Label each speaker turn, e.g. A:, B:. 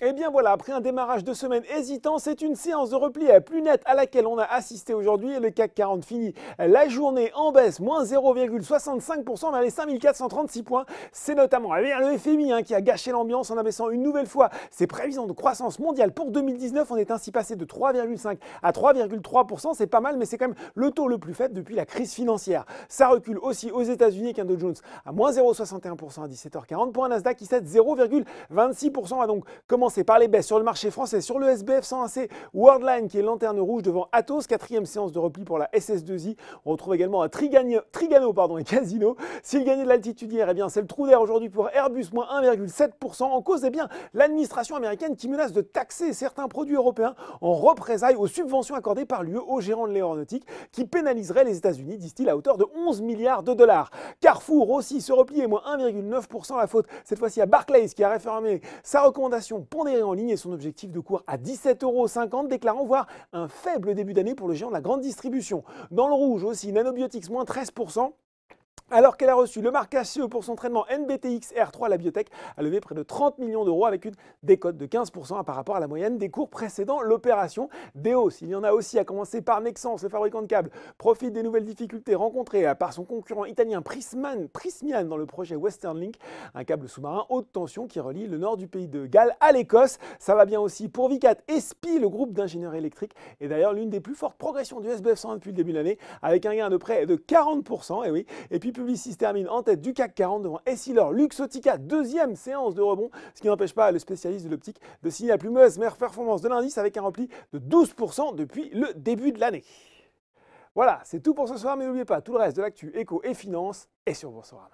A: Et bien voilà, après un démarrage de semaine hésitant, c'est une séance de repli plus nette à laquelle on a assisté aujourd'hui et le CAC 40 finit la journée en baisse, moins 0,65% vers les 5436 points. C'est notamment le FMI qui a gâché l'ambiance en abaissant une nouvelle fois ses prévisions de croissance mondiale pour 2019. On est ainsi passé de 3,5 à 3,3%. C'est pas mal, mais c'est quand même le taux le plus faible depuis la crise financière. Ça recule aussi aux États-Unis avec un Dow Jones à moins 0,61% à 17h40 pour un Nasdaq qui cède 0,26%. On va donc commencer par les baisses sur le marché français, sur le SBF 120C Worldline qui est lanterne rouge devant Atos, quatrième séance de repli pour la SS2I. On retrouve également un Trigano et Casino. S'il gagnait de l'altitude hier, eh bien c'est le trou d'air aujourd'hui pour Airbus, moins 1,7%. En cause, eh bien l'administration américaine qui menace de taxer certains produits européens en représailles aux subventions accordées par l'UE aux gérants de l'aéronautique qui pénaliseraient les États-Unis, disent-ils, à hauteur de 11 milliards de dollars. Carrefour aussi se replie, moins 1,9%. La faute cette fois-ci à Barclays qui a réaffirmé sa recommandation pondérée en ligne et son objectif de cours à 17,50 €, déclarant voir un faible début d'année pour le géant de la grande distribution. Dans le rouge aussi, Nanobiotics, moins 13%. Alors qu'elle a reçu le marquage CE pour son traitement NBTXR3, la biotech a levé près de 30 millions d'euros avec une décote de 15% par rapport à la moyenne des cours précédant l'opération. Des hausses, il y en a aussi, à commencer par Nexans, le fabricant de câbles, profite des nouvelles difficultés rencontrées par son concurrent italien Prysmian dans le projet Western Link, un câble sous-marin haute tension qui relie le nord du pays de Galles à l'Écosse. Ça va bien aussi pour Vicat et SPI, le groupe d'ingénierie électrique, et d'ailleurs l'une des plus fortes progressions du SBF 120 depuis le début de l'année, avec un gain de près de 40%. Et puis Publicis termine en tête du CAC 40 devant Essilor Luxottica, deuxième séance de rebond, ce qui n'empêche pas le spécialiste de l'optique de signer la plus mauvaise meilleure performance de l'indice avec un repli de 12% depuis le début de l'année. Voilà, c'est tout pour ce soir, mais n'oubliez pas, tout le reste de l'actu éco et finance est sur Boursorama.